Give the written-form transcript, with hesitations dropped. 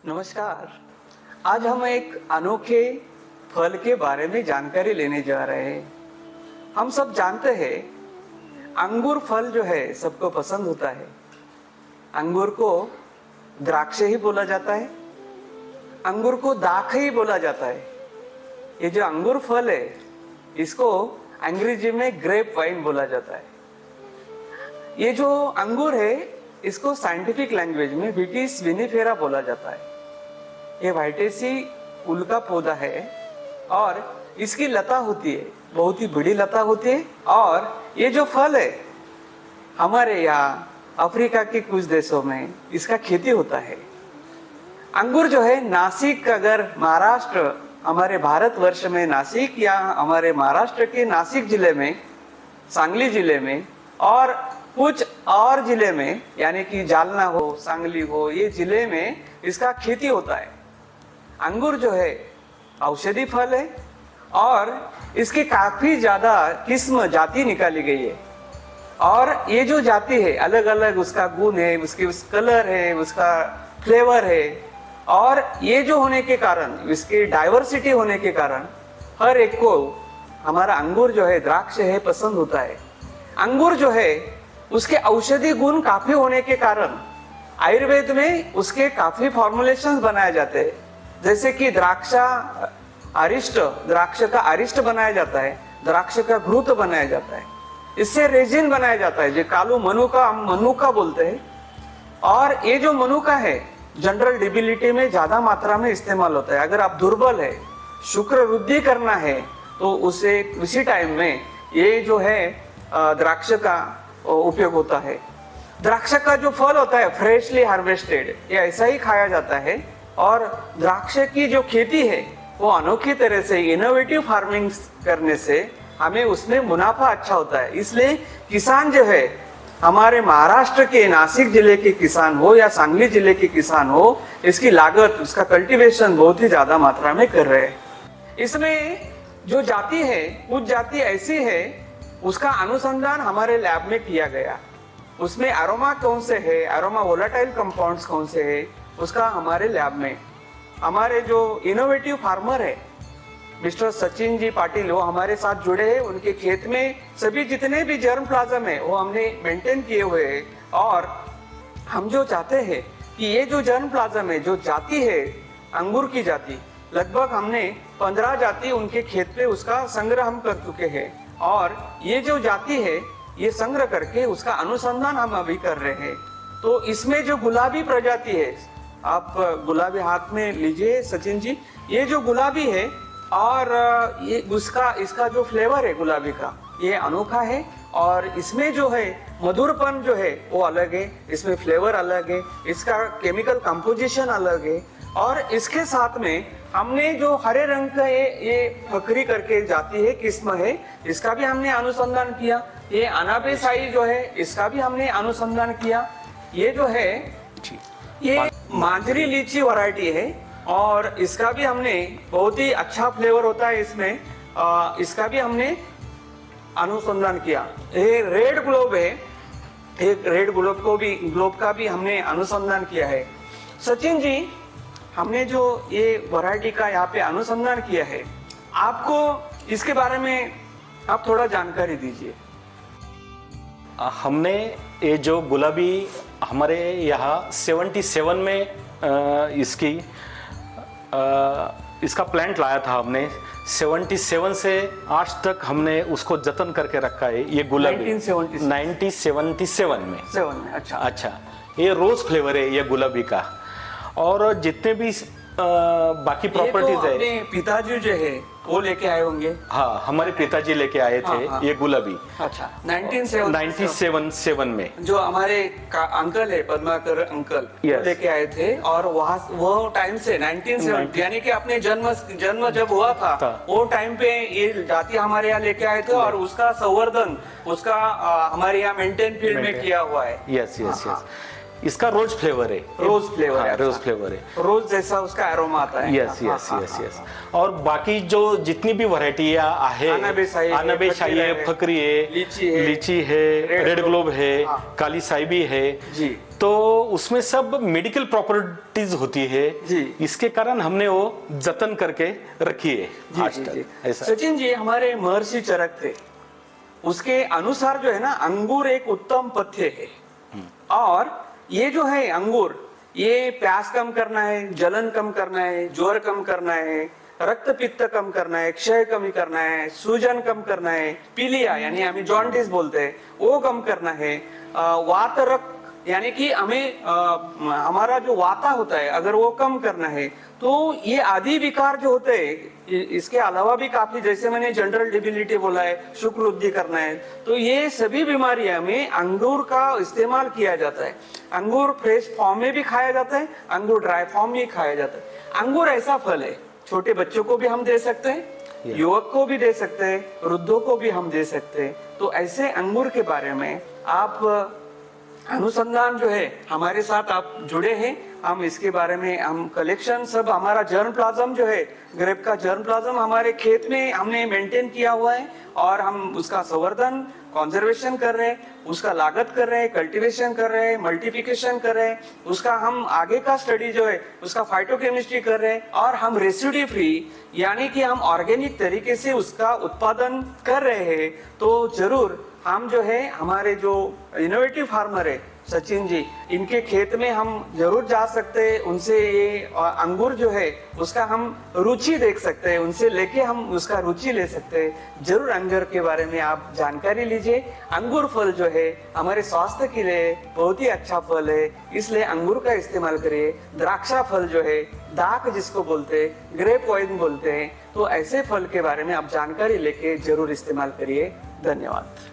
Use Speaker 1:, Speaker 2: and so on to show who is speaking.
Speaker 1: नमस्कार। आज हम एक अनोखे फल के बारे में जानकारी लेने जा रहे हैं। हम सब जानते हैं अंगूर फल जो है सबको पसंद होता है। अंगूर को द्राक्ष ही बोला जाता है, अंगूर को दाख ही बोला जाता है। ये जो अंगूर फल है इसको अंग्रेजी में ग्रेप वाइन बोला जाता है। ये जो अंगूर है इसको साइंटिफिक लैंग्वेज में विटिस विनिफेरा बोला जाता है। ये वाइटेसी कुल का पौधा है और इसकी लता होती है, बहुत ही बड़ी लता होती है। और ये जो फल है हमारे यहाँ अफ्रीका के कुछ देशों में इसका खेती होता है। अंगूर जो है नासिक, अगर महाराष्ट्र, हमारे भारतवर्ष में नासिक या हमारे महाराष्ट्र के नासिक जिले में, सांगली जिले में और कुछ और जिले में यानी कि जालना हो, सांगली हो, ये जिले में इसका खेती होता है। अंगूर जो है औषधि फल है और इसकी काफी ज्यादा किस्म जाति निकाली गई है। और ये जो जाति है अलग अलग उसका गुण है, उसकी कलर है, उसका फ्लेवर है। और ये जो होने के कारण, इसकी डाइवर्सिटी होने के कारण हर एक को हमारा अंगूर जो है, द्राक्ष है, पसंद होता है। अंगूर जो है उसके औषधि गुण काफी होने के कारण आयुर्वेद में उसके काफी फॉर्मुलेशंस बनाए जाते हैं। जैसे कि द्राक्ष का अरिष्ट बनाया जाता है, द्राक्ष का घृत बनाया जाता है, इससे रेजिन बनाया जाता है जो कालू मनुका बोलते हैं। और ये जो मनुका है जनरल डिबिलिटी में ज्यादा मात्रा में इस्तेमाल होता है। अगर आप दुर्बल है, शुक्र वृद्धि करना है तो उसे उसी टाइम में ये जो है द्राक्ष का उपयोग होता है। द्राक्ष का जो फल होता है फ्रेशली हार्वेस्टेड, ये ऐसा ही खाया जाता है। और द्राक्ष की जो खेती है वो अनोखी तरह से इनोवेटिव फार्मिंग करने से हमें उसमें मुनाफा अच्छा होता है। इसलिए किसान जो है हमारे महाराष्ट्र के नासिक जिले के किसान हो या सांगली जिले के किसान हो, इसकी लागत, उसका कल्टीवेशन बहुत ही ज्यादा मात्रा में कर रहे हैं। इसमें जो जाति है, कुछ जाति ऐसी है उसका अनुसंधान हमारे लैब में किया गया। उसमें अरोमा कौन से है, अरोमा वोलेटाइल कंपाउंड्स कौन से है, उसका हमारे लैब में हमारे जो इनोवेटिव फार्मर है मिस्टर सचिन जी पाटिल, वो हमारे साथ जुड़े हैं। उनके खेत में सभी जितने भी जर्म प्लाज्म है वो हमने मेंटेन किए हुए हैं। और हम जो चाहते हैं कि ये जो जर्म प्लाज्म है, जो जाति है अंगूर की जाति, लगभग हमने 15 जाति उनके खेत पे उसका संग्रह हम कर चुके हैं। और ये जो जाति है ये संग्रह करके उसका अनुसंधान हम अभी कर रहे हैं। तो इसमें जो गुलाबी प्रजाति है, आप गुलाबी हाथ में लीजिए सचिन जी, ये जो गुलाबी है और ये इसका जो फ्लेवर है गुलाबी का, ये अनोखा है। और इसमें जो है मधुरपन जो है वो अलग है, इसमें फ्लेवर अलग है, इसका केमिकल कंपोजिशन अलग है। और इसके साथ में हमने जो हरे रंग का ये फकरी करके जाती है, किस्म है, इसका भी हमने अनुसंधान किया। ये अनाबेसाई जो है इसका भी हमने अनुसंधान किया। ये जो है ये मांजरी लीची वैरायटी है और इसका भी हमने, बहुत ही अच्छा फ्लेवर होता है इसमें, इसका भी हमने अनुसंधान किया। ये रेड ग्लोब है, एक रेड ग्लोब का भी हमने अनुसंधान किया है। सचिन जी, हमने जो ये वैरायटी का यहाँ पे अनुसंधान किया है, आपको इसके बारे में आप थोड़ा जानकारी दीजिए।
Speaker 2: हमने ये जो गुलाबी हमारे यहाँ 77 में इसका प्लांट लाया था हमने। 77 से आज तक हमने उसको जतन करके रखा है। ये गुलाबी 1977 में। अच्छा, ये रोज फ्लेवर है ये गुलाबी का। और जितने भी बाकी प्रॉपर्टीज है,
Speaker 1: अपने पिताजी जो है वो लेके आए होंगे।
Speaker 2: हाँ, हमारे पिताजी लेके आए थे।
Speaker 1: हाँ।
Speaker 2: ये गुलाबी।
Speaker 1: अच्छा, 1977
Speaker 2: में
Speaker 1: जो हमारे अंकल है, पद्माकर अंकल, लेके आए थे। और वहाँ वो टाइम से 1970 यानी कि अपने जन्म जब हुआ था वो टाइम पे ये जाति हमारे यहाँ लेके आए थे। और उसका संवर्धन, उसका हमारे यहाँ मेंटेन फील्ड में किया हुआ है।
Speaker 2: यस। इसका रोज फ्लेवर है।
Speaker 1: रोज फ्लेवर है,
Speaker 2: रोज फ्लेवर है,
Speaker 1: रोज जैसा उसका एरोमा आता है।
Speaker 2: Yes yes yes yes. और बाकी जो जितनी भी वैरायटी है, अनबेशाही है, फकरी है, लीची है, रेड ग्लोब है, काली साहिबी है
Speaker 1: जी,
Speaker 2: तो उसमें सब मेडिकल प्रॉपर्टीज होती है
Speaker 1: जी।
Speaker 2: इसके कारण हमने वो जतन करके रखी है आज तक। ऐसा
Speaker 1: सचिन जी, हमारे महर्षि चरक थे, उसके अनुसार जो है ना, अंगूर एक उत्तम पथ्य है। और ये जो है अंगूर, ये प्यास कम करना है, जलन कम करना है, ज्वर कम करना है, रक्त पित्त कम करना है, क्षय कमी करना है, सूजन कम करना है, पीलिया यानी हमें जॉन्डिस बोलते हैं वो कम करना है, वात रक्त यानी कि हमें हमारा जो वाता होता है अगर वो कम करना है, तो ये आदि विकार जो होते हैं, इसके अलावा भी काफी, जैसे मैंने जनरल डिबिलिटी बोला है, शुक्र वृद्धि करना है, तो ये सभी बीमारियां में अंगूर का इस्तेमाल किया जाता है। अंगूर फ्रेश फॉर्म में भी खाया जाता है, अंगूर ड्राई फॉर्म में खाया जाता है। अंगूर ऐसा फल है, छोटे बच्चों को भी हम दे सकते हैं, युवक को भी दे सकते हैं, वृद्धों को भी हम दे सकते हैं। तो ऐसे अंगूर के बारे में आप अनुसंधान जो है हमारे साथ आप जुड़े हैं, हम इसके बारे में हम कलेक्शन सब, हमारा जर्म प्लाज्म जो है, ग्रेप का जर्म प्लाज्म हमारे खेत में हमने मेंटेन किया हुआ है और हम उसका संवर्धन, कंजर्वेशन कर रहे हैं, उसका लागत कर रहे हैं, कल्टीवेशन कर रहे हैं, मल्टीप्लिकेशन कर रहे हैं, उसका हम आगे का स्टडी जो है उसका फाइटोकेमिस्ट्री कर रहे हैं, और हम रेसिड्यू फ्री यानी कि हम ऑर्गेनिक तरीके से उसका उत्पादन कर रहे हैं। तो जरूर हम जो है, हमारे जो इनोवेटिव फार्मर है सचिन जी, इनके खेत में हम जरूर जा सकते हैं, उनसे ये अंगूर जो है उसका हम रुचि देख सकते हैं, उनसे लेके हम उसका रुचि ले सकते हैं। जरूर अंगूर के बारे में आप जानकारी लीजिए। अंगूर फल जो है हमारे स्वास्थ्य के लिए बहुत ही अच्छा फल है, इसलिए अंगूर का इस्तेमाल करिए। द्राक्षा फल जो है, दाक जिसको बोलते हैं, ग्रेप वाइन बोलते हैं, तो ऐसे फल के बारे में आप जानकारी लेके जरूर इस्तेमाल करिए। धन्यवाद।